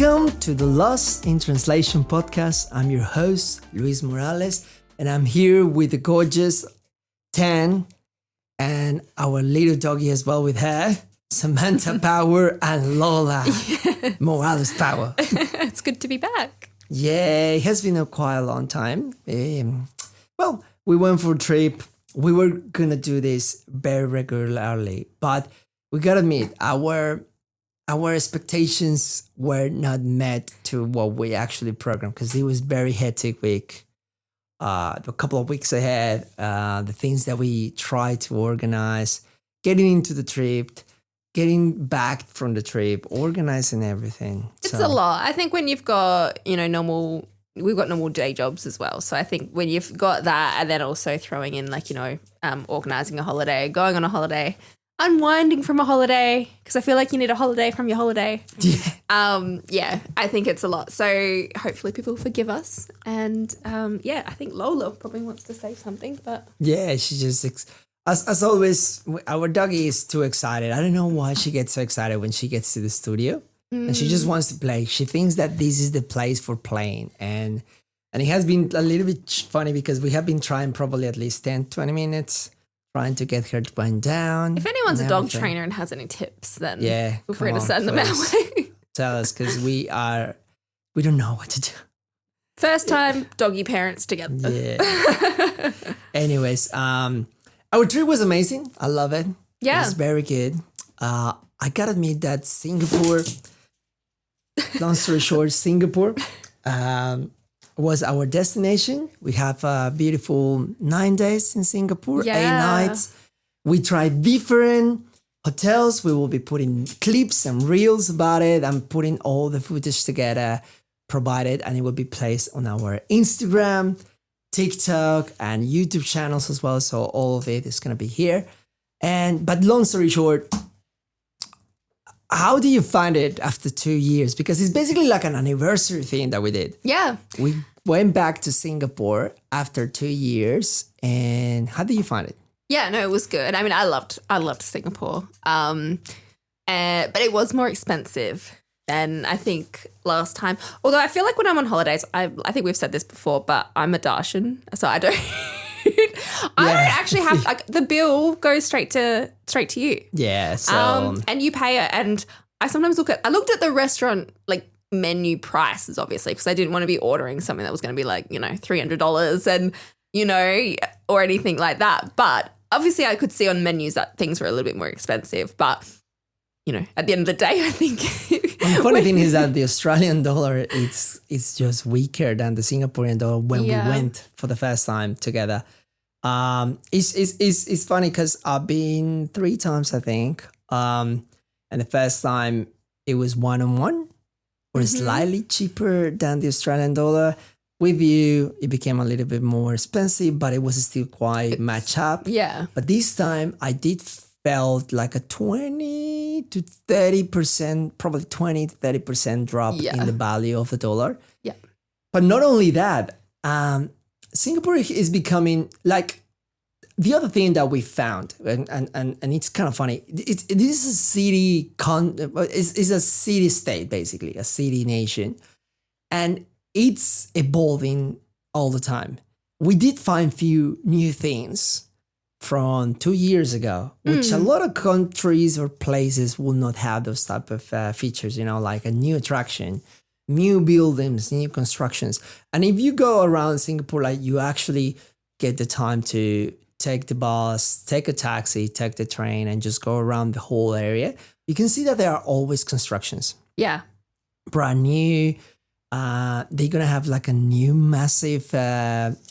Welcome to the Lost in Translation podcast. I'm your host, Luis Morales, and I'm here with the gorgeous Tan and our little doggy as well with her, Samantha Power and Lola Morales Power. It's good to be back. Yeah, it has been quite a long time. Well, we went for a trip. We were going to do this very regularly, but we got to admit, our expectations were not met to what we actually programmed because it was very hectic week. A couple of weeks ahead, the things that we tried to organize, getting into the trip, getting back from the trip, organizing everything. It's a lot. I think when you've got, we've got normal day jobs as well. So I think when you've got that and then also throwing in organizing a holiday, going on a holiday, unwinding from a holiday, because I feel like you need a holiday from your holiday. Yeah. I think it's a lot. So hopefully people forgive us. And I think Lola probably wants to say something, but Yeah, she just, as always, our doggy is too excited. I don't know why she gets so excited when she gets to the studio and she just wants to play. She thinks that this is the place for playing. And it has been a little bit funny because we have been trying probably at least 10, 20 minutes trying to get her to wind down. if anyone's a dog trainer and has any tips, then feel free to come send on, them our please. way. Tell us because we don't know what to do. First time doggy parents together. Yeah. Anyways, our trip was amazing. I love it. Yeah. It was very good. I gotta admit that Singapore, long story short, Singapore was our destination. We have a beautiful 9 days in Singapore, 8 nights. We tried different hotels. We will be putting clips and reels about it. I'm putting all the footage together, provided, and it will be placed on our Instagram, TikTok, and YouTube channels as well. So all of it is gonna be here. But long story short, how do you find it after 2 years? Because it's basically like an anniversary thing that we did. Yeah. We went back to Singapore after 2 years, and how do you find it? Yeah, no, it was good. I mean, I loved Singapore, but it was more expensive than I think last time. Although I feel like when I'm on holidays, I think we've said this before, but I'm a Darshan, so I don't. I don't actually have the bill goes straight to you. Yeah, so and you pay it. And I sometimes looked at the restaurant menu prices, obviously, because I didn't want to be ordering something that was going to be $300 and or anything like that. But obviously, I could see on menus that things were a little bit more expensive. But at the end of the day, I think. The funny thing is that the Australian dollar it's just weaker than the Singaporean dollar when we went for the first time together. It's funny because I've been 3 times, I think. And the first time it was 1-on-1 or slightly cheaper than the Australian dollar. With you, it became a little bit more expensive, but it was still quite match up. Yeah. But this time I did felt like a 20 to 30%, probably 20 to 30% drop in the value of the dollar. Yeah. But not only that, Singapore is becoming like the other thing that we found, and it's kind of funny. This is a city it's a city state, basically a city nation, and it's evolving all the time. We did find few new things from 2 years ago, which a lot of countries or places will not have those type of features. Like a new attraction, new buildings, new constructions. And if you go around Singapore, you actually get the time to take the bus, take a taxi, take the train, and just go around the whole area, you can see that there are always constructions. Yeah. Brand new. They're going to have a new massive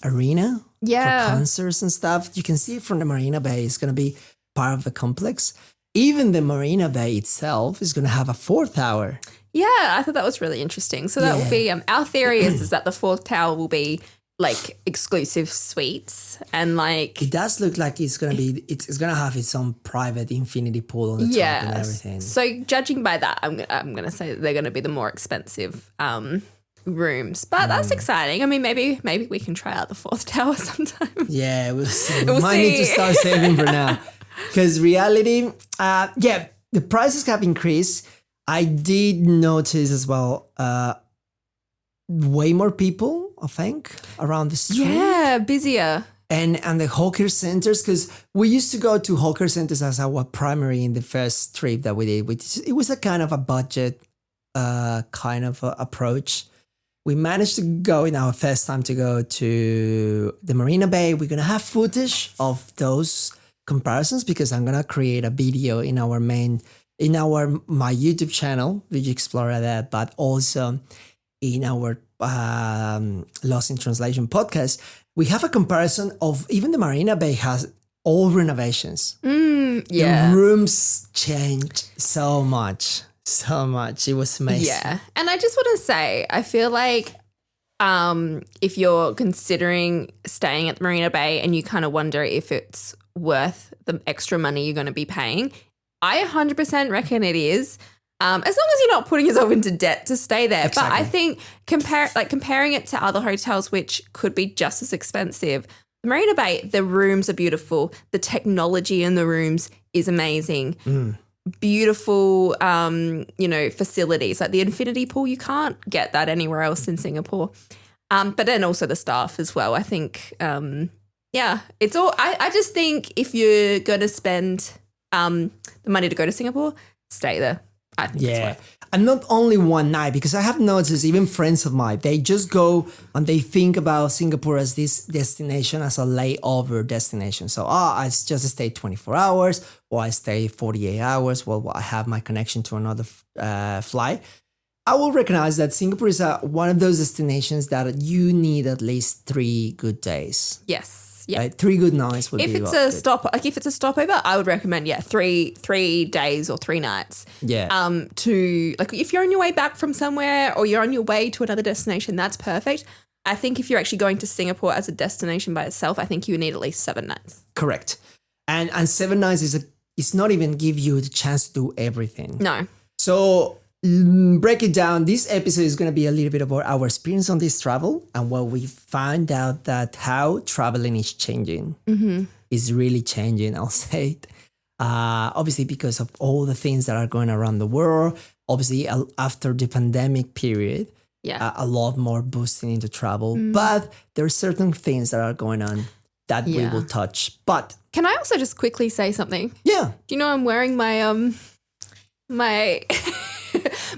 arena for concerts and stuff. You can see it from the Marina Bay. It's going to be part of the complex. Even the Marina Bay itself is going to have a 4th tower. Yeah, I thought that was really interesting. So that will be our theory is that the 4th tower will be exclusive suites and it does look like it's going to have its own private infinity pool on the top and everything. So judging by that, I'm going to say that they're going to be the more expensive rooms. But that's exciting. I mean, maybe we can try out the 4th tower sometime. Yeah, we'll see. We might need to start saving for now. Because reality, the prices have increased. I did notice as well way more people, I think, around the street. Yeah, busier. And the hawker centers, because we used to go to hawker centers as our primary in the first trip that we did, which it was a kind of a budget kind of approach. We managed to go in our first time to go to the Marina Bay. We're gonna have footage of those comparisons because I'm gonna create a video in my YouTube channel, Vigi Explorer, there, but also in our Lost in Translation podcast. We have a comparison of even the Marina Bay has all renovations. Yeah. The rooms changed so much. It was amazing. Yeah. And I just want to say, I feel like if you're considering staying at the Marina Bay and you kind of wonder if it's worth the extra money you're going to be paying, I 100% reckon it is. As long as you're not putting yourself into debt to stay there. Exactly. But I think comparing it to other hotels, which could be just as expensive, the Marina Bay, the rooms are beautiful. The technology in the rooms is amazing. Beautiful, facilities like the infinity pool. You can't get that anywhere else in Singapore. But then also the staff as well. I think, it's all. I just think if you're going to spend the money to go to Singapore, stay there. I think it's Yeah. worth. And not only one night, because I have noticed even friends of mine, they just go and they think about Singapore as this destination, as a layover destination. So, I just stay 24 hours or I stay 48 hours. Well, I have my connection to another flight. I will recognize that Singapore is one of those destinations that you need at least 3 good days. Yes. Yeah. 3 good nights would If be it's good. if it's a stopover, I would recommend 3 days or 3 nights. Yeah. To like if you're on your way back from somewhere or you're on your way to another destination, that's perfect. I think if you're actually going to Singapore as a destination by itself, I think you need at least 7 nights. Correct. And 7 nights is not even give you the chance to do everything. No. So break it down. This episode is going to be a little bit about our experience on this travel and what we find out that how traveling is changing. Is really changing, I'll say it. Obviously because of all the things that are going around the world. Obviously after the pandemic period, Yeah. a lot more boosting into travel. But there are certain things that are going on that we Yeah. will touch. But Can I also just quickly say something? yeah, Do you know I'm wearing my my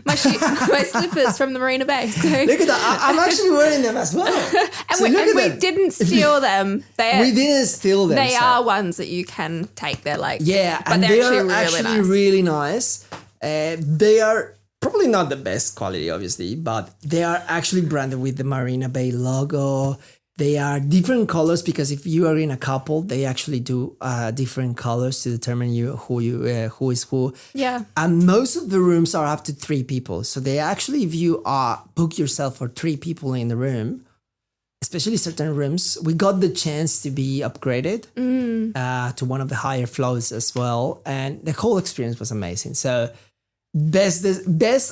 my slippers from the Marina Bay? So. look at that. I'm actually wearing them as well. And So we, look and at we them. didn't steal them. We didn't steal them. They so- are ones that you can take. They're like Yeah, but and they're they are actually actually really nice. really nice. They are probably not the best quality, obviously, but they are actually branded with the Marina Bay logo. They are different colors because if you are in a couple, they actually do different colors to determine who is who. Yeah. And most of the rooms are up to 3 people. So they actually, if you book yourself for 3 people in the room, especially certain rooms, we got the chance to be upgraded to one of the higher floors as well. And the whole experience was amazing. So best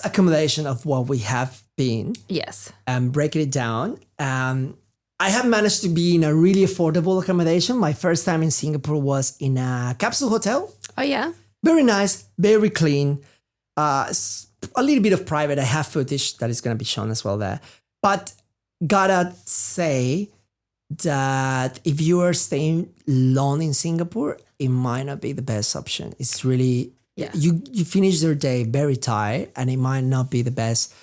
accommodation of what we have been, Yes. breaking it down. I have managed to be in a really affordable accommodation. My first time in Singapore was in a capsule hotel. Oh yeah. Very nice, very clean. A little bit of private. I have footage that is going to be shown as well there. But gotta say that if you are staying long in Singapore, it might not be the best option. It's really, Yeah. you finish your day very tired and it might not be the best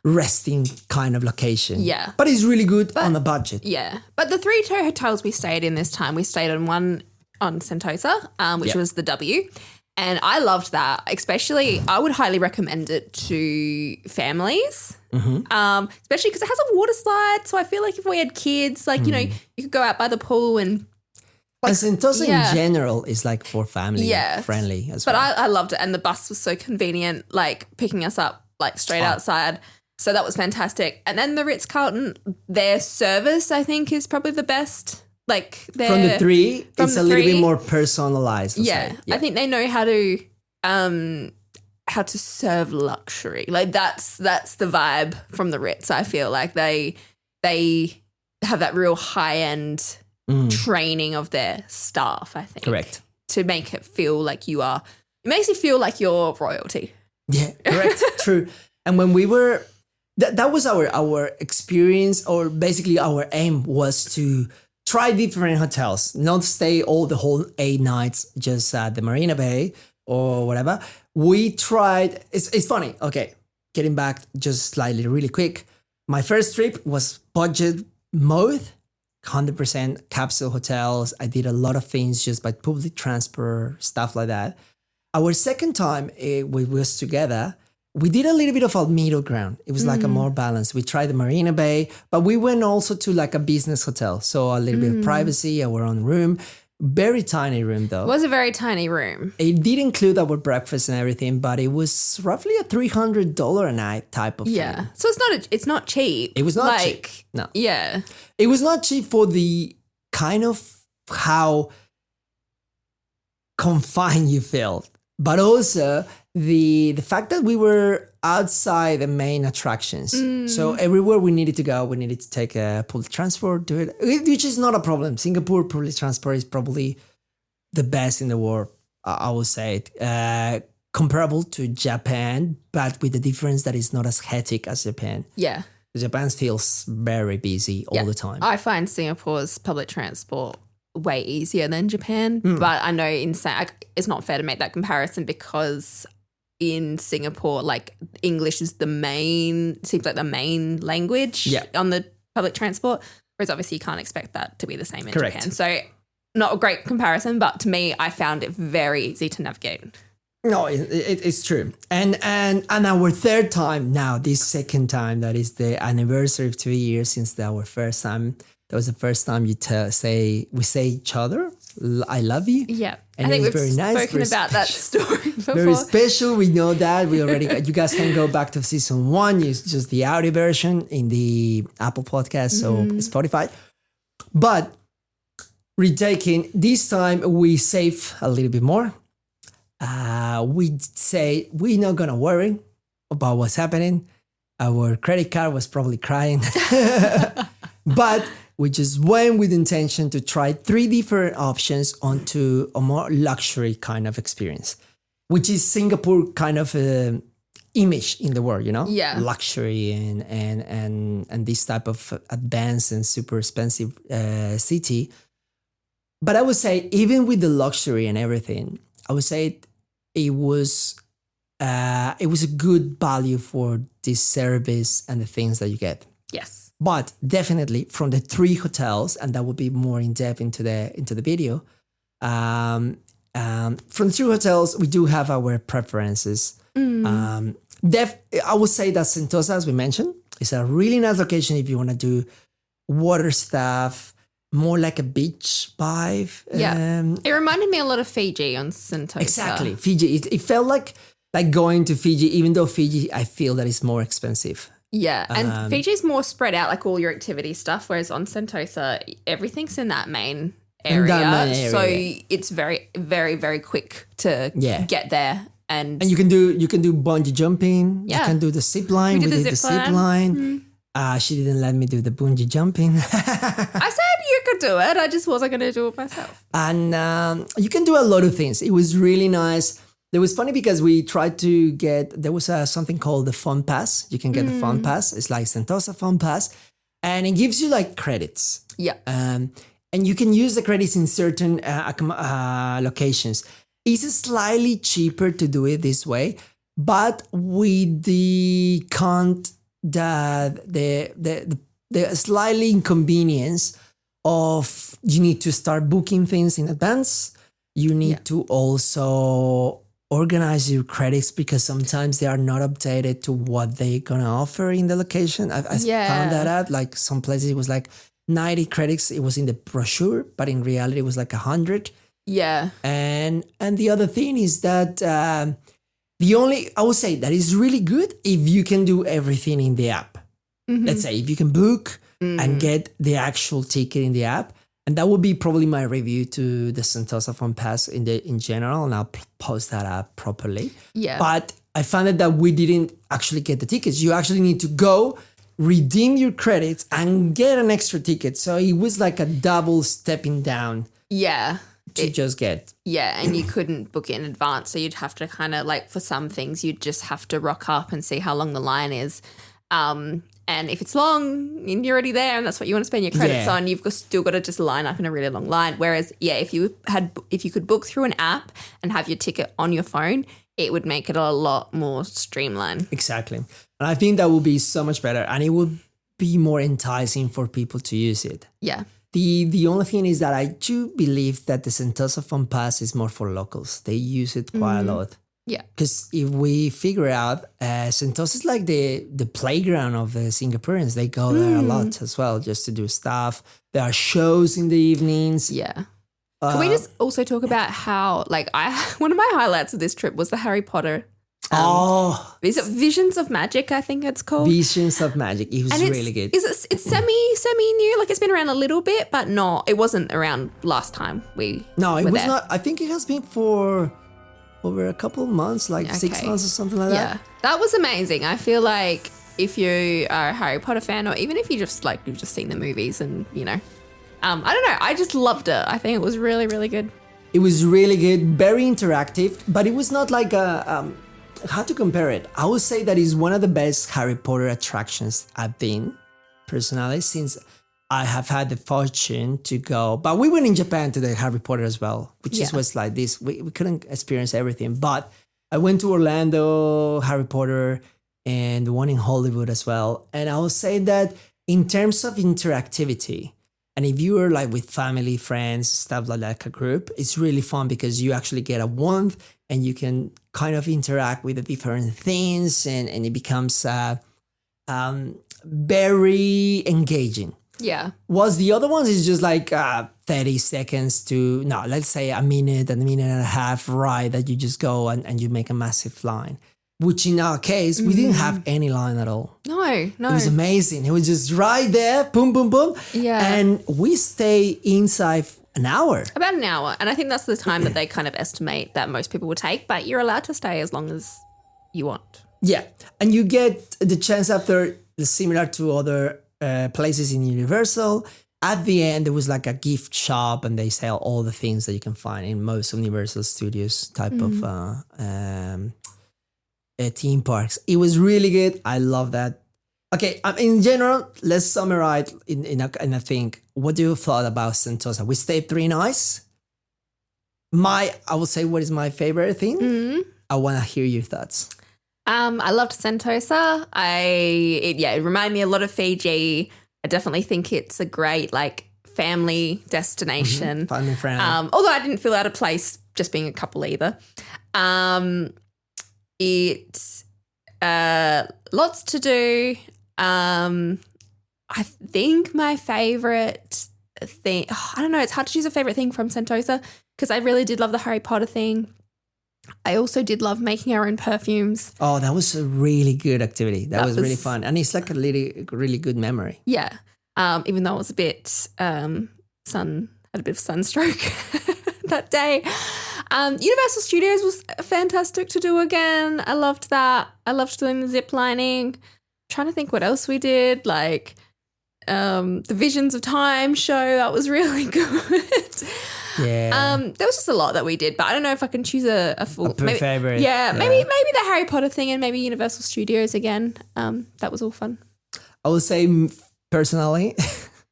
resting kind of location. Yeah. But it's really good on a budget. Yeah. But the 3 hotels we stayed in this time, we stayed on one on Sentosa, which Yep. was the W. And I loved that. Especially, I would highly recommend it to families, especially because it has a water slide. So I feel like if we had kids, like, you could go out by the pool and And Sentosa yeah. in general is like for family Yes. friendly as But well. I loved it. And the bus was so convenient, like picking us up like straight outside. So that was fantastic. And then the Ritz-Carlton, their service, I think, is probably the best. Like From the 3, from it's the a little bit 3, more personalized. I'll yeah, say. I think they know how to serve luxury. Like that's the vibe from the Ritz. I feel like they have that real high-end training of their staff, I think. Correct. To make it feel like it makes you feel like you're royalty. Yeah, correct. True. And when we were, that was our experience, or basically our aim was to try different hotels, not stay all the whole 8 nights just at the Marina Bay or whatever. We tried, it's funny. Okay, getting back just slightly really quick. My first trip was budget mode, 100% capsule hotels. I did a lot of things just by public transport, stuff like that. Our second time we was together, we did a little bit of a middle ground. It was like a more balanced. We tried the Marina Bay, but we went also to like a business hotel. So a little bit of privacy, our own room. Very tiny room though. It was a very tiny room. It did include our breakfast and everything, but it was roughly a $300 a night type of Yeah. thing. So it's not cheap. It was not like, cheap. No. Yeah. It was not cheap for the kind of how confined you felt, but also the fact that we were outside the main attractions. So everywhere we needed to go, we needed to take a public transport, do it, which is not a problem. Singapore public transport is probably the best in the world, I would say. Comparable to Japan, but with the difference that it's not as hectic as Japan. Yeah. Japan feels very busy all the time. I find Singapore's public transport way easier than Japan, but I know it's not fair to make that comparison because in Singapore, like English is seems like the main language on the public transport, whereas obviously you can't expect that to be the same in Correct. Japan. So not a great comparison, but to me, I found it very easy to navigate. No, it's true. And our third time now, this second time, that is the anniversary of 2 years since our first time. That was the first time we say each other, I love you. Yeah. And I think it was we've very nice, spoken very about that story before. Very special. We know that. We already you guys can go back to season 1. It's just the audio version in the Apple Podcast, so Spotify. But retaking, this time we save a little bit more. We say we're not gonna worry about what's happening. Our credit card was probably crying, but we just went with intention to try 3 different options onto a more luxury kind of experience, which is Singapore kind of image in the world, you know? Yeah. Luxury and this type of advanced and super expensive city. But I would say even with the luxury and everything, I would say it was a good value for this service and the things that you get. Yes. But definitely from the 3 hotels, and that will be more in depth into the video. From the 3 hotels, we do have our preferences. I would say that Sentosa, as we mentioned, is a really nice location if you want to do water stuff, more like a beach vibe. Yeah. It reminded me a lot of Fiji on Sentosa. Exactly. Fiji. It felt like going to Fiji, even though Fiji, I feel that it's more expensive. Yeah, and Fiji's more spread out, like all your activity stuff, whereas on Sentosa, everything's in that main area. So it's very, very, very quick to get there. And you can do bungee jumping. Yeah. You can do the zip line. We did the zip line. She didn't let me do the bungee jumping. I said you could do it. I just wasn't going to do it myself. And you can do a lot of things. It was really nice. It was funny because we tried to get, there was something called the Fun Pass. You can get the Fun Pass. It's like Sentosa Fun Pass. And it gives you like credits. Yeah. And you can use the credits in certain locations. It's slightly cheaper to do it this way, but with the slightly inconvenience of you need to start booking things in advance. You need to also organize your credits because sometimes they are not updated to what they're gonna offer in the location. I found that out. Like some places it was like 90 credits. It was in the brochure, but in reality it was like 100. Yeah. And the other thing is that I would say that is really good if you can do everything in the app. Let's say if you can book and get the actual ticket in the app. And that would be probably my review to the Sentosa Fun Pass in general, and I'll post that up properly. Yeah. But I found that we didn't actually get the tickets. You actually need to go, redeem your credits, and get an extra ticket. So it was like a double stepping down. Yeah. to just get. Yeah, and you couldn't book it in advance, so you'd have to kind of like for some things you'd just have to rock up and see how long the line is. And if it's long and you're already there and that's what you want to spend your credits on, you've still got to just line up in a really long line. Whereas, if you could book through an app and have your ticket on your phone, it would make it a lot more streamlined. Exactly. And I think that would be so much better, and it would be more enticing for people to use it. Yeah. The only thing is that I do believe that the Sentosa Fun Pass is more for locals. They use it quite a lot. Yeah. Because if we figure out, Sentosa is like the playground of the Singaporeans. They go there a lot as well just to do stuff. There are shows in the evenings. Yeah. Can we just also talk about how, like, one of my highlights of this trip was the Harry Potter. Is it Visions of Magic? I think it's called. Visions of Magic. It was really good. It's semi new. Like it's been around a little bit, but not. It wasn't around last time we. No, it were was there. not. I think it has been for over a couple of months, like 6 months or something like that. Yeah, that was amazing. I feel like if you are a Harry Potter fan, or even if you just like you've just seen the movies and I don't know. I just loved it. I think it was really, really good. It was really good, very interactive, but it was not like a. How to compare it? I would say that it's one of the best Harry Potter attractions I've been, personally, since I have had the fortune to go. But we went in Japan to the Harry Potter as well, which just was like this. We couldn't experience everything. But I went to Orlando, Harry Potter, and the one in Hollywood as well. And I would say that in terms of interactivity, and if you are like with family, friends, stuff like a group, it's really fun because you actually get a wand and you can kind of interact with the different things and it becomes very engaging. Yeah. Was the other ones is just like 30 seconds to, let's say a minute and a half ride that you just go and you make a massive line. Which in our case, we didn't have any line at all. No. It was amazing. It was just right there, boom, boom, boom. Yeah. And we stay inside an hour. About an hour. And I think that's the time that they kind of estimate that most people will take, but you're allowed to stay as long as you want. Yeah. And you get the chance after, similar to other places in Universal, at the end, there was like a gift shop and they sell all the things that you can find in most Universal Studios type of theme parks. It was really good. I love that. Okay, in general, let's summarize in a thing. What do you thought about Sentosa? We stayed 3 nights. I will say what is my favorite thing. I want to hear your thoughts. I loved Sentosa. It reminded me a lot of Fiji. I definitely think it's a great like family destination. Fun and friendly. Although I didn't feel out of place just being a couple either. It's lots to do. I think my favorite thing, I don't know, it's hard to choose a favorite thing from Sentosa because I really did love the Harry Potter thing. I also did love making our own perfumes. Oh, that was a really good activity. That was really fun. And it's like a really good memory. Yeah. Even though I was a bit, had a bit of sunstroke that day. Universal Studios was fantastic to do again. I loved that. I loved doing the zip lining. Trying to think what else we did, like the Visions of Time show. That was really good. Yeah. There was just a lot that we did, but I don't know if I can choose a full favorite. Yeah, maybe the Harry Potter thing and maybe Universal Studios again. That was all fun. I would say personally,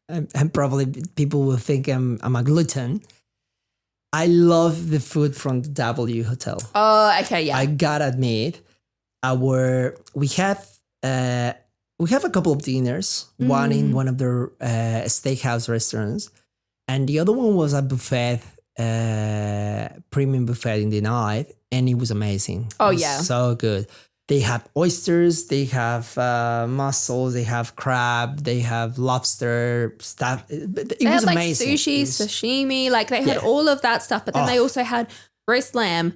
and probably people will think I'm a glutton. I love the food from the W Hotel. Oh, okay, yeah. I gotta admit, we have a couple of dinners. One in one of their steakhouse restaurants, and the other one was a buffet, premium buffet in the night, and it was amazing. Oh, it was yeah. So good. They have oysters, they have mussels, they have crab, they have lobster stuff. It They was had amazing. sushi, sashimi, like they had Yeah. all of that stuff. But then they also had roast lamb,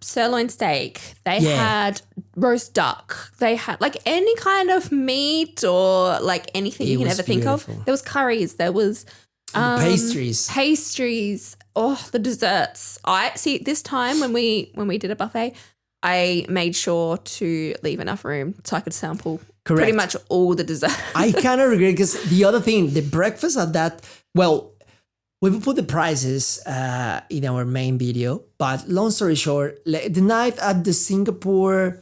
sirloin steak. They had roast duck. They had like any kind of meat or like anything It you can was ever think beautiful. of. There was curries. There was pastries. Oh, the desserts. I see this time when we did a buffet, I made sure to leave enough room so I could sample pretty much all the desserts. I kind of regret because the other thing, the breakfast at that, well, We will put the prices in our main video, but long story short, the night at the Singapore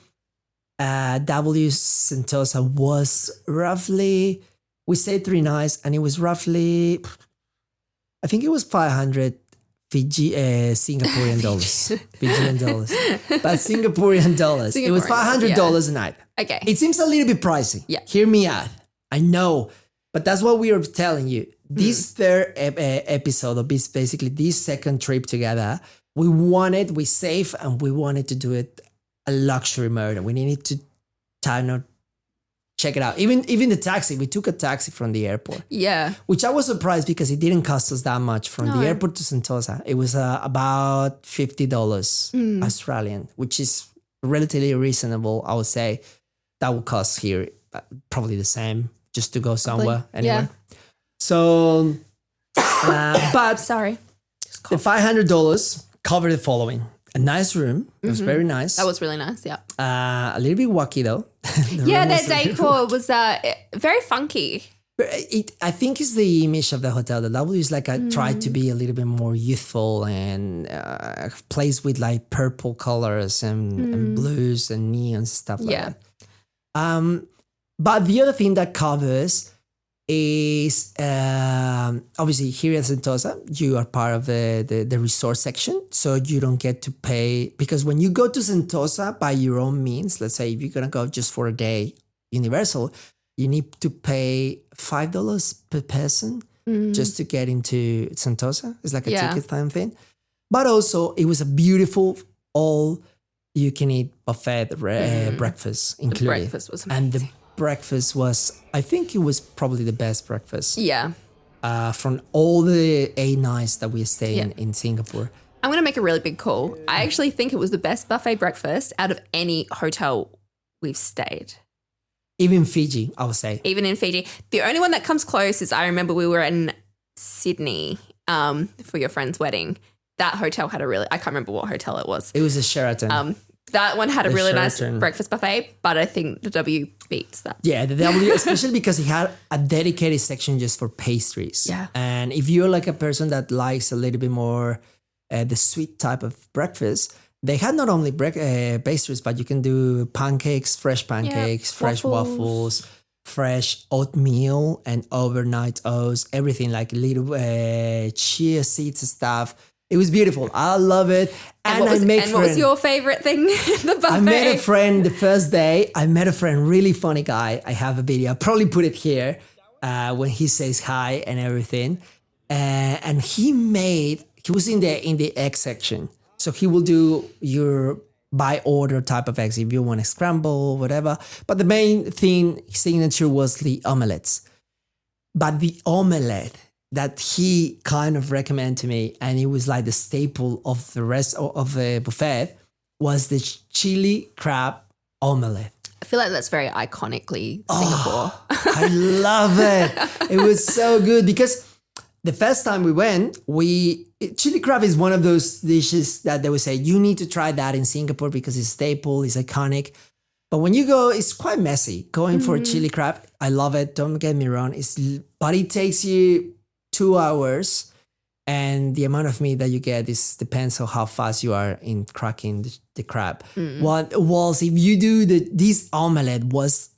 W Sentosa was roughly, we stayed 3 nights and it was roughly, I think it was 500 Singaporean dollars. Fijian dollars. But Singaporean dollars. It was $500 a night. Okay. It seems a little bit pricey. Yeah. Hear me out. I know. But that's what we are telling you. This third episode of this, basically this second trip together, we saved and we wanted to do it a luxury mode. We needed to check it out. Even the taxi, we took a taxi from the airport. Yeah. Which I was surprised because it didn't cost us that much from the airport to Sentosa. It was about $50 Australian, which is relatively reasonable, I would say. That would cost here probably the same just to go somewhere, anywhere. Yeah. So, but sorry, the $500 covered the following. A nice room. It was very nice. That was really nice, yeah. A little bit wacky though. Their decor was very funky. I think it's the image of the hotel. The W is like tried to be a little bit more youthful and a place with like purple colors and blues and neon stuff like that. But the other thing that covers is obviously here at Sentosa, you are part of the resort section, so you don't get to pay, because when you go to Sentosa by your own means, let's say if you're gonna go just for a day, Universal, you need to pay $5 per person just to get into Sentosa. It's like a ticket time thing. But also, it was a beautiful all-you-can-eat buffet breakfast included. The breakfast was amazing. And the breakfast was, I think it was probably the best breakfast. Yeah. From all the 8 nights that we stayed in Singapore. I'm going to make a really big call. I actually think it was the best buffet breakfast out of any hotel we've stayed. Even Fiji, I would say. Even in Fiji. The only one that comes close is I remember we were in Sydney for your friend's wedding. That hotel had I can't remember what hotel it was. It was a Sheraton. That one had a really nice breakfast buffet, but I think the W beats that. Yeah, the W, especially because it had a dedicated section just for pastries. Yeah. And if you're like a person that likes a little bit more the sweet type of breakfast, they had not only pastries, but you can do pancakes, fresh fresh waffles, fresh oatmeal and overnight oats, everything like little chia seeds and stuff. It was beautiful. I love it. And what was your favorite thing in the buffet? I met a friend the first day. Really funny guy. I have a video. I'll probably put it here when he says hi and everything. And he was in the egg section. So he will do your by order type of eggs if you want to scramble, whatever. But the main signature was the omelettes. But the omelette that he kind of recommended to me, and it was like the staple of the rest of the buffet, was the chili crab omelette. I feel like that's very iconically Singapore. I love it. It was so good because the first time we went, chili crab is one of those dishes that they would say, you need to try that in Singapore because it's staple, it's iconic. But when you go, it's quite messy. Going for chili crab, I love it. Don't get me wrong. But it takes you 2 hours, and the amount of meat that you get depends on how fast you are in cracking the crab. Whilst if you do this omelette was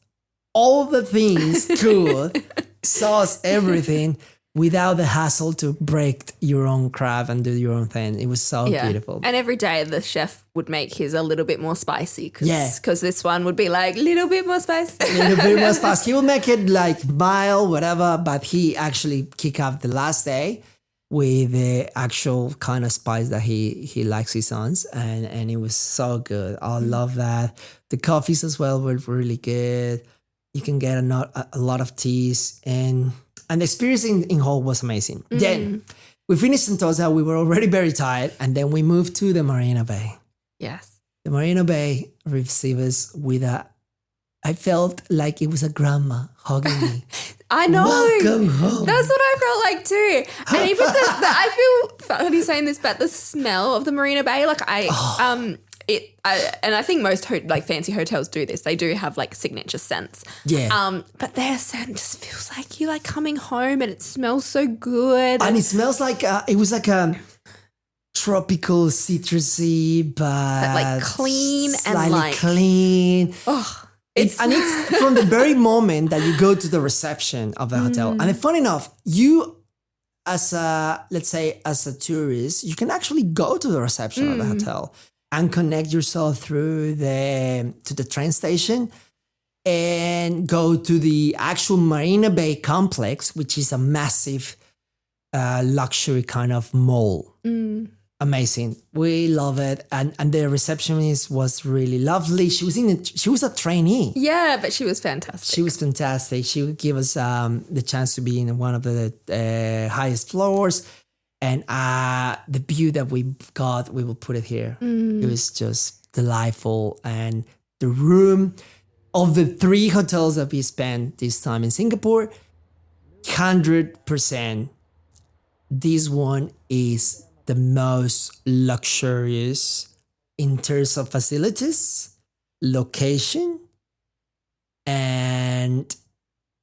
all the things good, sauce, everything, without the hassle to break your own crab and do your own thing. It was so beautiful. And every day the chef would make his a little bit more spicy because this one would be like a little bit more spicy. A little bit more spicy. He will make it like mild, whatever, but he actually kick off the last day with the actual kind of spice that he likes his sons, and it was so good. I love that. The coffees as well were really good. You can get a lot of teas, and the experience in Hull was amazing. Then we finished Sentosa. We were already very tired, and then we moved to the Marina Bay. Yes. The Marina Bay received us with I felt like it was a grandma hugging me. I know. Welcome home. That's what I felt like too. And even I feel funny saying this, but the smell of the Marina Bay, and I think most like fancy hotels do this. They do have like signature scents. Yeah. But their scent just feels like you like coming home, and it smells so good. And it smells like it was like a tropical citrusy, but like clean and slightly like clean. oh, It's from the very moment that you go to the reception of the hotel. And funny enough, you as a, let's say, as a tourist, you can actually go to the reception of the hotel and connect yourself through to the train station and go to the actual Marina Bay complex, which is a massive luxury kind of mall. Amazing. We love it. And the receptionist was really lovely. She was a trainee. yeah, but she was fantastic. She was fantastic. She would give us the chance to be in one of the highest floors. And the view that we got, we will put it here. It was just delightful. And the room of the 3 hotels that we spent this time in Singapore, 100%, this one is the most luxurious in terms of facilities, location, and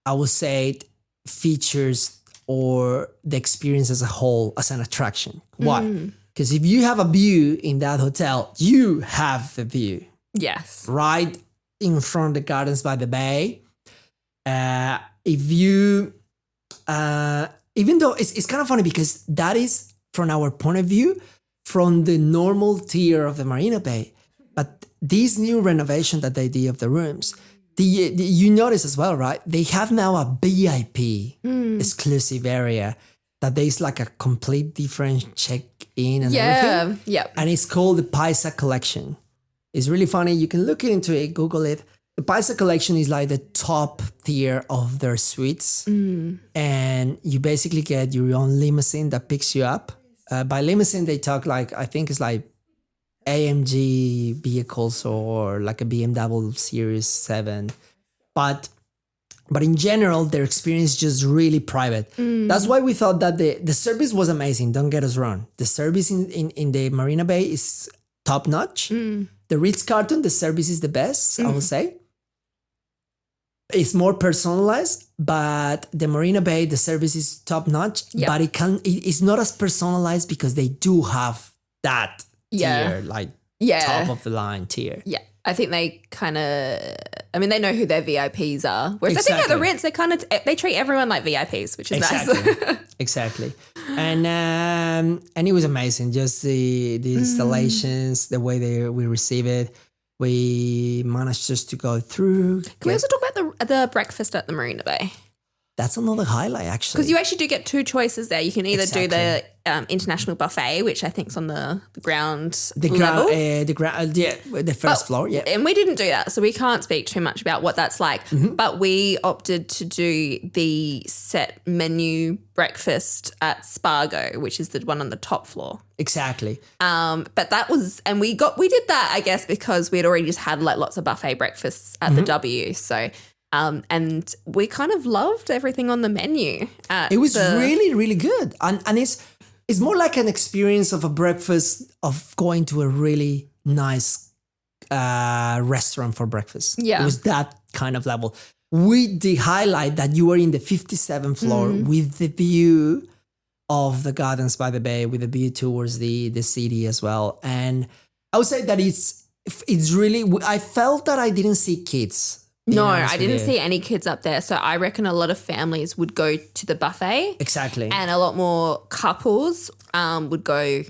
I would say features or the experience as a whole as an attraction. Why? Because if you have a view in that hotel, you have the view yes. right in front of the Gardens by the Bay. If you, even though it's kind of funny because that is from our point of view, from the normal tier of the Marina Bay. But this new renovation that they did of the rooms, you notice as well, right? They have now a VIP exclusive area that there's like a complete different check-in and everything. Yeah. And it's called the Paisa Collection. It's really funny. You can look into it, Google it. The Paisa Collection is like the top tier of their suites. And you basically get your own limousine that picks you up. By limousine, they talk like, I think it's like AMG vehicles or like a BMW Series 7. But in general, their experience is just really private. That's why we thought that the service was amazing. Don't get us wrong. The service in the Marina Bay is top notch. The Ritz-Carlton, the service is the best, I would say. It's more personalized, but the Marina Bay, the service is top notch. Yep. But it's not as personalized because they do have that tier, like top of the line tier. Yeah. I think they kind of, I mean, they know who their VIPs are. Whereas I think at the Ritz, they treat everyone like VIPs, which is nice. Exactly. And it was amazing. Just the installations, the way we receive it. We managed just to go through. Can we also talk about the breakfast at the Marina Bay? That's another highlight, actually. Because you actually do get 2 choices there. You can either do the international buffet, which I think is on the ground level. The first floor, yeah. And we didn't do that, so we can't speak too much about what that's like. But we opted to do the set menu breakfast at Spargo, which is the one on the top floor. Exactly. But that was, and we did that, I guess, because we had already just had like lots of buffet breakfasts at the W. So, and we kind of loved everything on the menu. It was really, really good. And it's more like an experience of a breakfast of going to a really nice restaurant for breakfast. Yeah. It was that kind of level. With the highlight that you were in the 57th floor with the view of the Gardens by the Bay, with the view towards the city as well. And I would say that it's really, I felt that I didn't see kids. No, I didn't see any kids up there. So I reckon a lot of families would go to the buffet. Exactly. And a lot more couples would go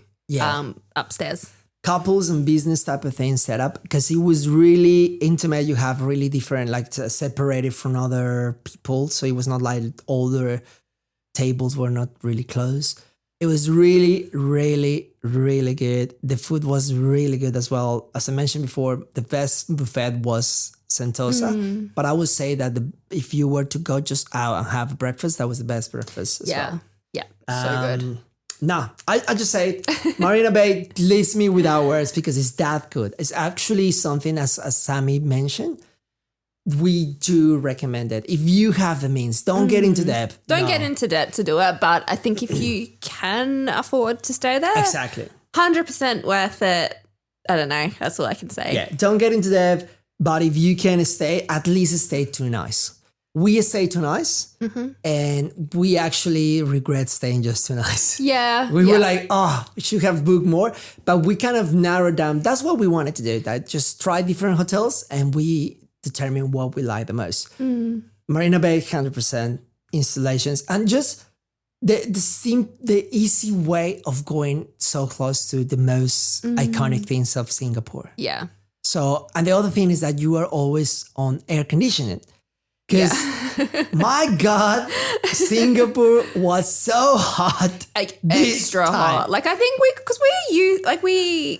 upstairs. Couples and business type of thing set up because it was really intimate. You have really different, like separated from other people. So it was not like all the tables were not really close. It was really, really, really good. The food was really good as well. As I mentioned before, the best buffet was Sentosa. But I would say that if you were to go just out and have breakfast, that was the best breakfast as well. Yeah, so good. Nah, I just say it. Marina Bay leaves me without words because it's that good. It's actually something, as Sammy mentioned, we do recommend it. If you have the means, don't get into debt. Don't get into debt to do it. But I think if you can afford to stay there, exactly, 100% worth it. I don't know. That's all I can say. Yeah, don't get into debt, but if you can stay, at least stay too nice. We stay too nice, and we actually regret staying just too nice. Yeah. We were like, we should have booked more, but we kind of narrowed down. That's what we wanted to do. That just try different hotels, and we determine what we like the most. Marina Bay, 100% installations, and just the easy way of going so close to the most iconic things of Singapore. Yeah. So, and the other thing is that you are always on air conditioning. Because, my God, Singapore was so hot. Like this extra time. hot. Like I think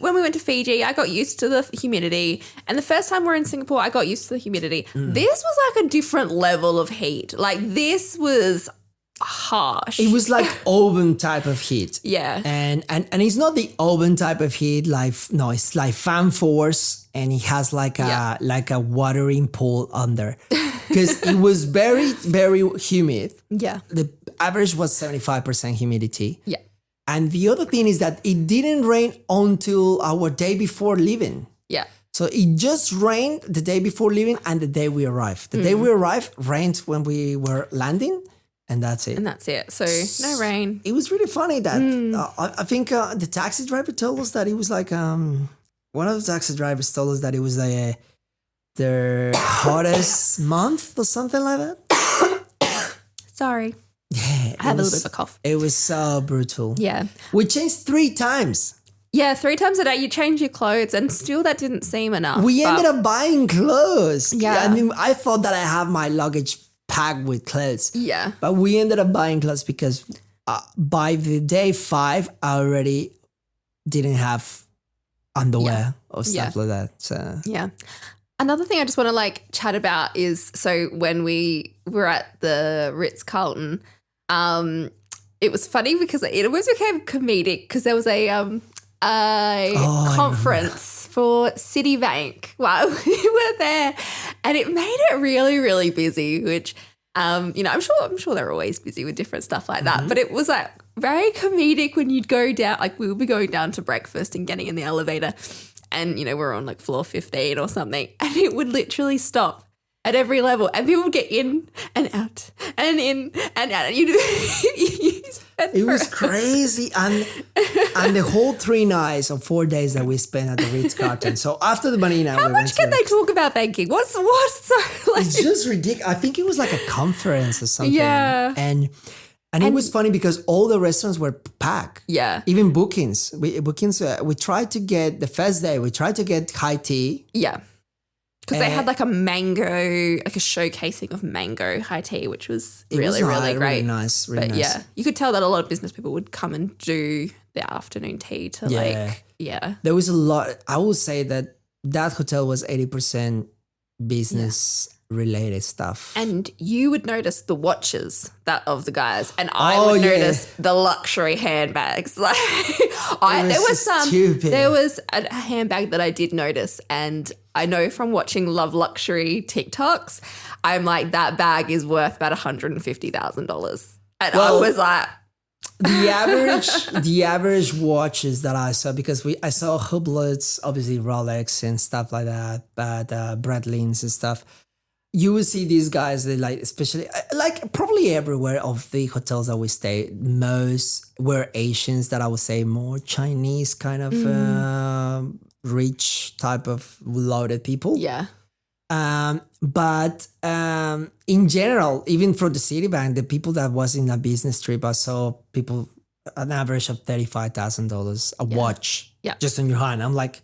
when we went to Fiji, I got used to the humidity. And the first time we were in Singapore, I got used to the humidity. This was like a different level of heat. Like this was harsh. It was like oven type of heat. Yeah. And it's not the oven type of heat, it's like fan force, and it has like a watering pool under. Because it was very, very humid. Yeah. The average was 75% humidity. Yeah. And the other thing is that it didn't rain until our day before leaving. Yeah. So it just rained the day before leaving and the day we arrived. The day we arrived, rained when we were landing, and that's it. And that's it. So no rain. It was really funny that I think the taxi driver told us that it was like one of the taxi drivers told us that it was their hottest month or something like that. Sorry. Yeah, I have a little bit of a cough. It was so brutal. Yeah. We changed 3 times. Yeah, 3 times a day you change your clothes, and still that didn't seem enough. We ended up buying clothes. Yeah. I mean, I thought that I have my luggage packed with clothes. Yeah. But we ended up buying clothes because by the day 5, I already didn't have underwear or stuff like that. So Yeah. Another thing I just want to like chat about is, so when we were at the Ritz-Carlton, it was funny because it almost became comedic because there was a conference for Citibank while we were there, and it made it really, really busy, which, I'm sure they're always busy with different stuff like that, but it was like very comedic when you'd go down, like we would be going down to breakfast and getting in the elevator, and, we're on like floor 15 or something, and it would literally stop at every level, and people would get in and out and in and out. And it was crazy. And the whole 3 nights or 4 days that we spent at the Ritz-Carlton. So after the Marina, how much can they talk about banking? What's so like? It's just ridiculous. I think it was like a conference or something. Yeah. And it was funny because all the restaurants were packed. Yeah. Even bookings. We tried to get, the first day, we tried to get high tea. Yeah. Because they had like a showcasing of mango high tea, which was really, really great. Really nice. Really nice. Yeah, you could tell that a lot of business people would come and do their afternoon tea to There was a lot. I would say that hotel was 80% business related stuff. And you would notice the watches of the guys, and I would notice the luxury handbags. Like there was a handbag that I did notice, and I know from watching Love Luxury TikToks, I'm like, that bag is worth about $150,000. And I was like, the average watches that I saw, because I saw Hublots, obviously Rolex and stuff like that, but Breitlin's and stuff. You will see these guys, they like, especially like probably everywhere of the hotels that we stay, most were Asians, that I would say more Chinese kind of rich type of loaded people. Yeah. But in general, even for the Citibank, the people that was in a business trip, I saw people an average of $35,000 a watch just on your hand. I'm like,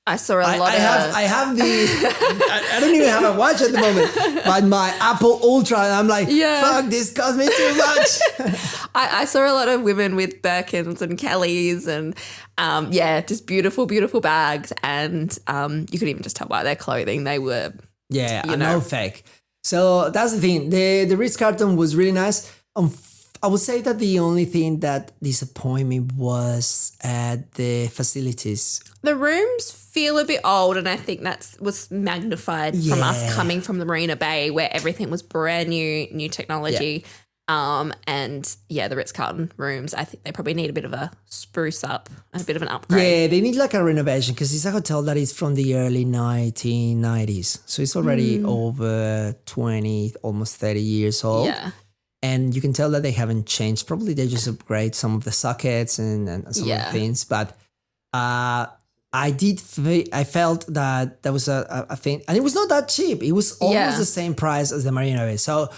I saw a lot of... I have the... I don't even have a watch at the moment, but my Apple Ultra, and I'm like, fuck, this cost me too much. I saw a lot of women with Birkins and Kellys and, just beautiful, beautiful bags. And you could even just tell by their clothing they were... Yeah, no fake. So that's the thing. The Ritz-Carlton was really nice. I would say that the only thing that disappointed me was the facilities. The rooms feel a bit old, and I think that was magnified from us coming from the Marina Bay, where everything was brand new technology. And yeah, the Ritz-Carlton rooms, I think they probably need a bit of a spruce up, a bit of an upgrade. Yeah, they need like a renovation because it's a hotel that is from the early 1990s. So it's already over 20, almost 30 years old. Yeah. And you can tell that they haven't changed. Probably they just upgrade some of the sockets and some of the things. But I felt that there was a thing. And it was not that cheap. It was almost the same price as the Marina Bay. So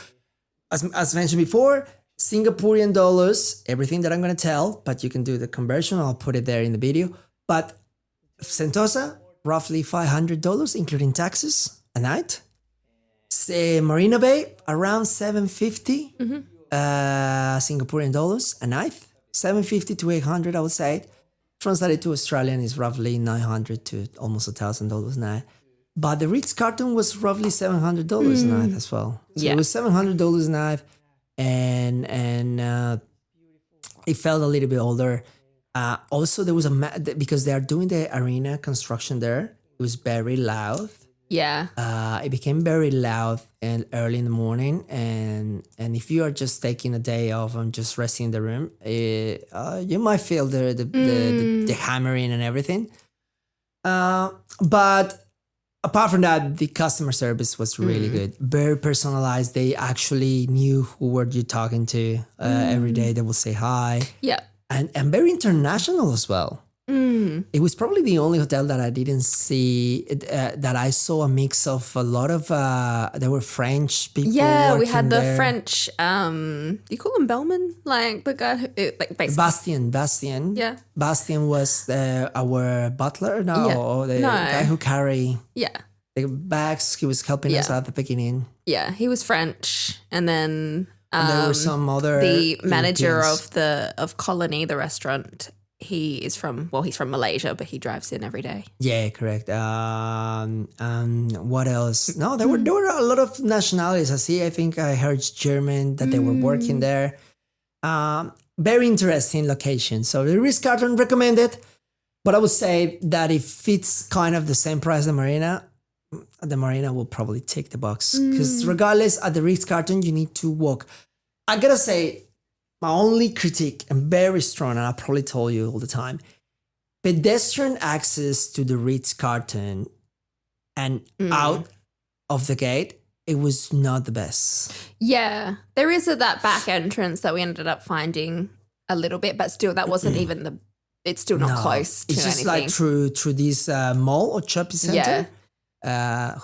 as mentioned before, Singaporean dollars, everything that I'm going to tell, but you can do the conversion. I'll put it there in the video. But Sentosa, roughly $500, including taxes a night. Say Marina Bay, around 750 Singaporean dollars a night. 750 to 800, I would say. Translated to Australian is roughly 900 to almost $1,000 a night. But the Ritz-Carlton was roughly $700 a night as well. So it was $700 a night, and it felt a little bit older. Also, there was because they are doing the arena construction there. It was very loud. Yeah. It became very loud and early in the morning, and if you are just taking a day off and just resting in the room, you might feel the hammering and everything. But apart from that, the customer service was really good. Very personalized. They actually knew who were you talking to. Every day they will say hi. Yeah. And very international as well. It was probably the only hotel that I didn't see, that I saw a mix of a lot of, there were French people. Yeah, we had the there. French, you call him Bellman? Like the guy who, like basically. Bastian. Yeah. Bastian was our butler, the guy who carry the bags. He was helping us at the beginning. Yeah, he was French. And then and there were some other the manager Europeans. of Colony, the restaurant. He's from Malaysia, but he drives in every day. Yeah, correct. What else? No, there were a lot of nationalities. I think I heard German that they were working there. Very interesting location. So the Ritz-Carlton recommended, but I would say that if it's kind of the same price as the Marina will probably tick the box. Because regardless, at the Ritz-Carlton, you need to walk. I gotta say, my only critique, and very strong, and I probably told you all the time, pedestrian access to the Ritz-Carlton and out of the gate, it was not the best. Yeah, there is that back entrance that we ended up finding a little bit, but still, that wasn't even it's still not close to anything. It's just like through this mall or shopping center. Yeah.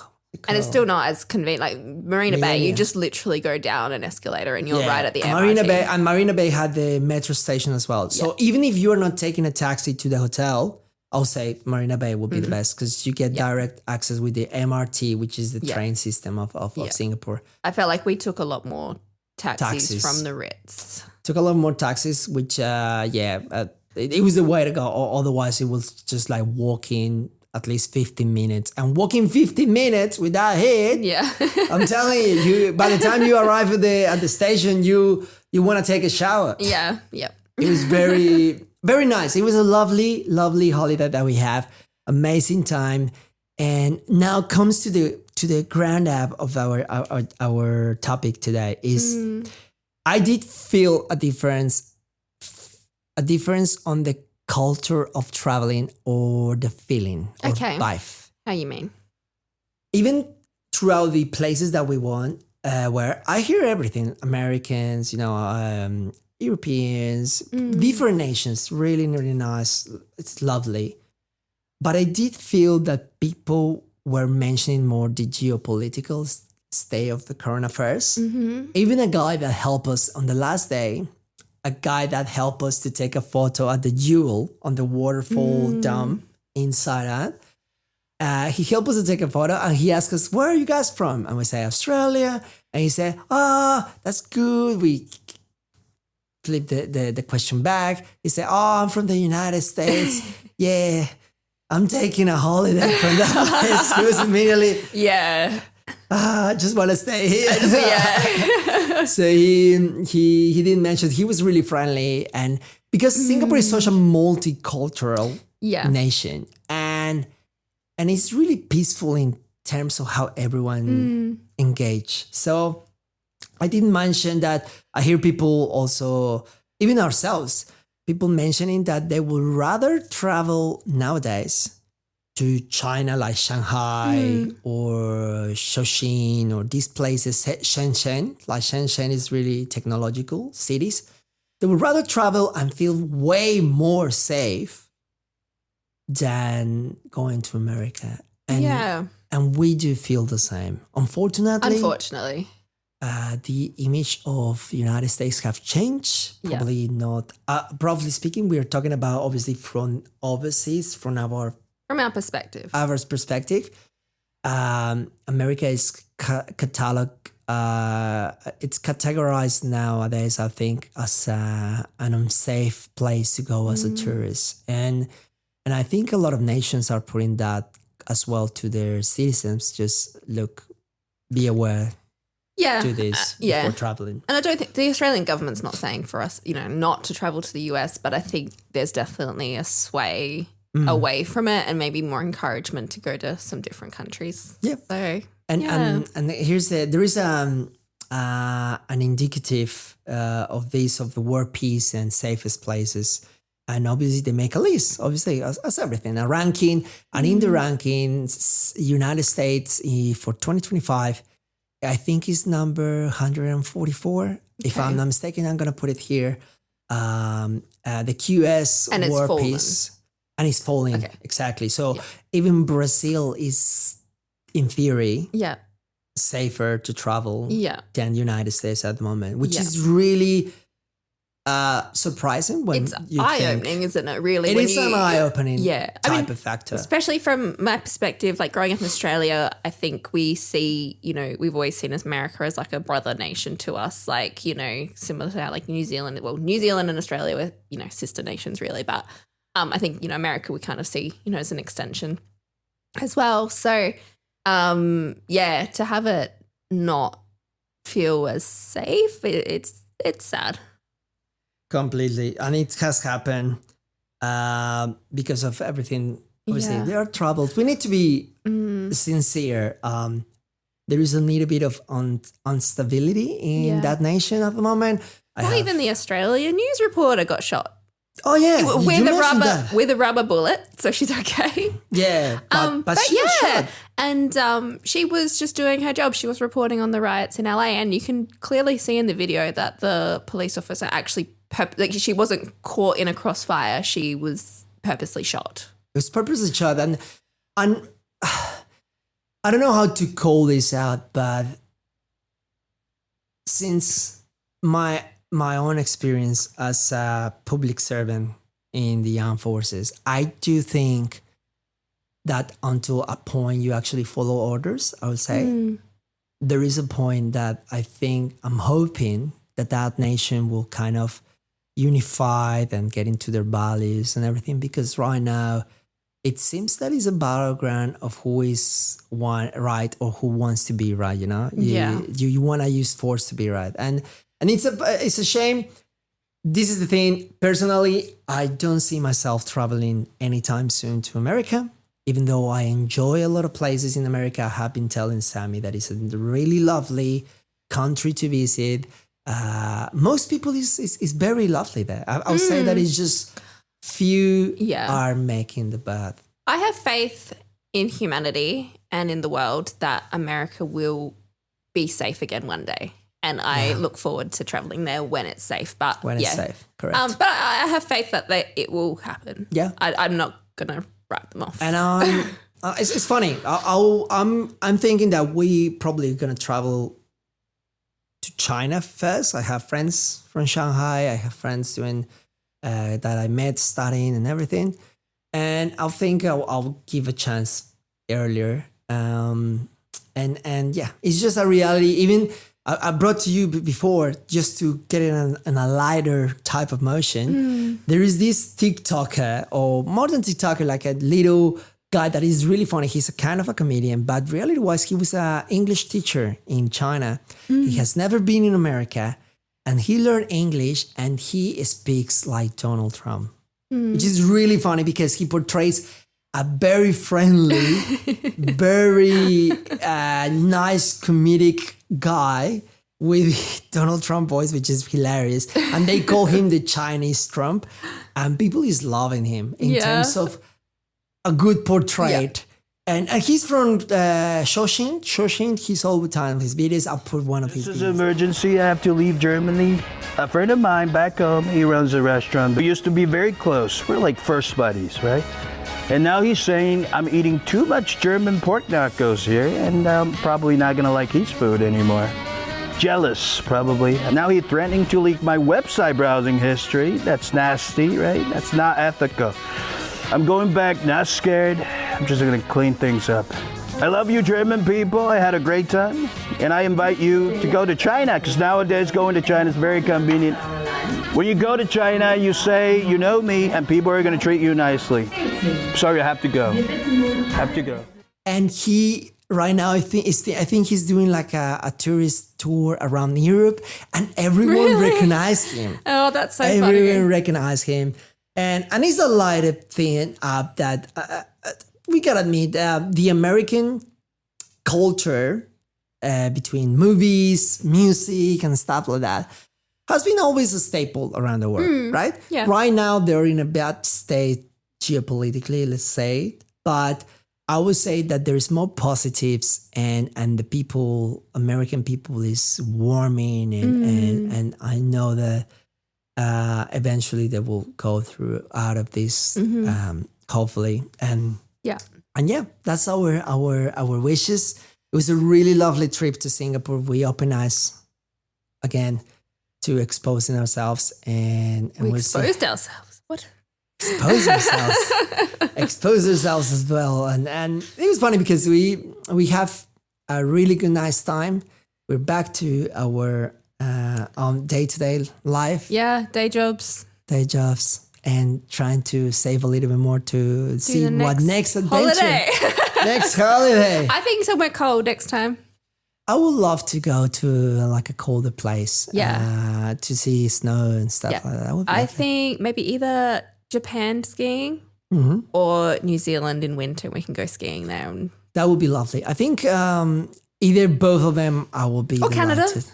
And it's still not as convenient. Like Marina Bay, you just literally go down an escalator and you're right at the MRT. Marina Bay had the metro station as well. So even if you are not taking a taxi to the hotel, I'll say Marina Bay will be the best because you get direct access with the MRT, which is the train system of Singapore. I felt like we took a lot more taxis from the Ritz. Took a lot more taxis, which, it was the way to go. Otherwise, it was just like walking at least 15 minutes. And walking 15 minutes without heat, I'm telling you, by the time you arrive at the station, you want to take a shower. Yeah, yeah. It was very, very nice. It was a lovely, lovely holiday that we have. Amazing time. And now comes to the ground up of our topic today is I did feel a difference on the culture of traveling or the feeling of life. How you mean? Even throughout the places that we went, where I hear everything, Americans, Europeans, different nations, really, really nice. It's lovely. But I did feel that people were mentioning more the geopolitical state of the current affairs. Even a guy that helped us on the last day, a guy that helped us to take a photo at the Jewel on the waterfall dam inside out. He helped us to take a photo and he asked us, where are you guys from? And we say, Australia. And he said, that's good. We flipped the question back. He said, I'm from the United States. Yeah, I'm taking a holiday from that place. He was immediately, I just want to stay here. So he didn't mention, he was really friendly, and because Singapore is such a multicultural nation, and it's really peaceful in terms of how everyone engage. So I didn't mention that I hear people also, even ourselves, people mentioning that they would rather travel nowadays to China, like Shanghai or Shoshin or these places, Shenzhen. Like Shenzhen is really technological cities. They would rather travel and feel way more safe than going to America. And we do feel the same. Unfortunately. The image of United States have changed. Probably not. Broadly speaking, we are talking about obviously from overseas, from our perspective. America is it's categorized nowadays, I think, as an unsafe place to go as a tourist, and I think a lot of nations are putting that as well to their citizens. Just look, be aware. Do this before traveling. And I don't think the Australian government's not saying for us, not to travel to the US, but I think there's definitely a sway away from it and maybe more encouragement to go to some different countries. Yeah. So and here's there is an indicative of the world peace and safest places. And obviously they make a list, obviously, as everything, a ranking. And in the rankings, United States for 2025, I think is number 144. Okay. If I'm not mistaken, I'm going to put it here. The QS and World Peace. And it's falling. Okay. Exactly. So even Brazil is, in theory, safer to travel than the United States at the moment, which is really surprising when it's eye-opening, isn't it? Really, it is an eye-opening type of factor. Especially from my perspective, like growing up in Australia, I think we see, we've always seen America as like a brother nation to us, like similar to how like New Zealand. Well, New Zealand and Australia were sister nations, really, but I think America we kind of see as an extension as well. So to have it not feel as safe, it's sad. Completely. And it has happened because of everything. Obviously, there are troubles. We need to be sincere. There is a little bit of instability in that nation at the moment. Even the Australian news reporter got shot. Oh, yeah. With a rubber bullet. So she's okay. Yeah. But she was shot. And she was just doing her job. She was reporting on the riots in LA. And you can clearly see in the video that the police officer actually she wasn't caught in a crossfire. She was purposely shot. It was purposely shot. And I don't know how to call this out, but since my own experience as a public servant in the armed forces, I do think that until a point you actually follow orders, I would say, there is a point that I'm hoping that nation will kind of unify and get into their values and everything, because right now it seems that it's a battleground of who is right or who wants to be right, you want to use force to be right. And it's a shame. This is the thing. Personally, I don't see myself traveling anytime soon to America, even though I enjoy a lot of places in America. I have been telling Sammy that it's a really lovely country to visit. Most people is very lovely there. I would say that it's just few are making the path. I have faith in humanity and in the world that America will be safe again one day. And I look forward to traveling there when it's safe. But when it's safe, correct. But I have faith that it will happen. Yeah, I'm not gonna write them off. And it's funny. I'm thinking that we probably gonna travel to China first. I have friends from Shanghai. I have friends doing that I met studying and everything. And I think I'll give a chance earlier. And it's just a reality. Even I brought to you before just to get it in a lighter type of motion. There is this TikToker, or more than TikToker, like a little guy that is really funny. He's a kind of a comedian, but reality-wise, he was an English teacher in China. He has never been in America, and he learned English, and he speaks like Donald Trump, which is really funny because he portrays a very friendly, very nice comedic guy. with Donald Trump voice, which is hilarious. And they call him the Chinese Trump. And people is loving him in terms of a good portrait. And he's from Shoshin. Shoshin, he's all the time his videos. I'll put one of his This is videos. an emergency. I have to leave Germany. A friend of mine back home, he runs a restaurant. We used to be very close. We're like first buddies, right? And now he's saying I'm eating too much German pork nachos here, and I'm probably not gonna like his food anymore. Jealous, probably. And now he's threatening to leak my website browsing history. That's nasty, right? That's not ethical. I'm going back, not scared. I'm just gonna clean things up. I love you, German people. I had a great time. And I invite you to go to China, because nowadays going to China is very convenient. When you go to China, you say, you know me, and people are going to treat you nicely. Sorry, I have to go. Have to go. And he right now, I think he's doing like a tourist tour around Europe, and everyone recognized him. Oh, that's so Everyone funny. recognized him, and it's a lighted thing that we gotta admit the American culture between movies, music, and stuff like that has been always a staple around the world, right? Yeah. Right now they're in a bad state geopolitically, let's say, but I would say that there's more positives, and the people, American people, is warming, and I know that eventually they will go through out of this, hopefully, and Yeah. that's our wishes. It was a really lovely trip to Singapore. We opened eyes again to exposing ourselves, and We we'll see. exposed ourselves. What? expose ourselves as well, and it was funny because we have a really good nice time. We're back to our day-to-day life, Yeah, day jobs. day jobs, and trying to save a little bit more to see the what next adventure, holiday. next holiday. I think somewhere cold next time. I would love to go to like a colder place, to see snow and stuff Yeah. like that. That would be I lovely. think maybe either Japan skiing or New Zealand in winter. We can go skiing there. And That would be lovely. I think either both of them I will be Canada. delighted.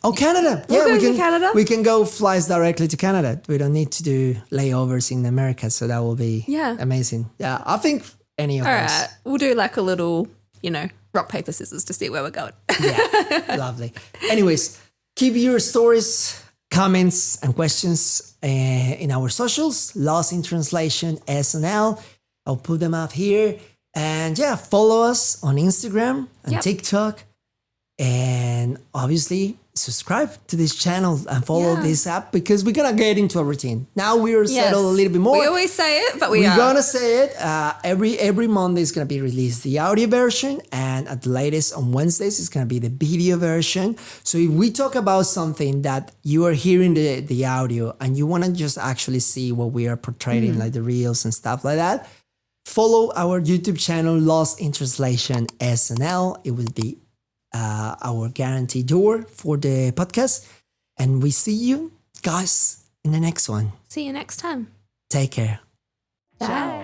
Oh, Canada. We'll go we to can Canada. We can go flies directly to Canada. We don't need to do layovers in America, so that will be amazing. Yeah, I think any of all us. right, we'll do like a little, rock, paper, scissors to see where we're going. Yeah, lovely. Anyways, keep your stories, comments, and questions in our socials. Lost in Translation SNL. I'll put them up here. And follow us on Instagram and TikTok. And obviously, subscribe to this channel and follow this app, because we're going to get into a routine. Now we're settled a little bit more. We always say it, but we're We're gonna say it. Every Monday is gonna be released the audio version, and at the latest on Wednesdays it's gonna be the video version. So if we talk about something that you are hearing the audio and you wanna just actually see what we are portraying, like the reels and stuff like that, follow our YouTube channel, Lost in Translation SNL. It will be our guaranteed door for the podcast, and we see you guys in the next one. See you next time. Take care. Bye.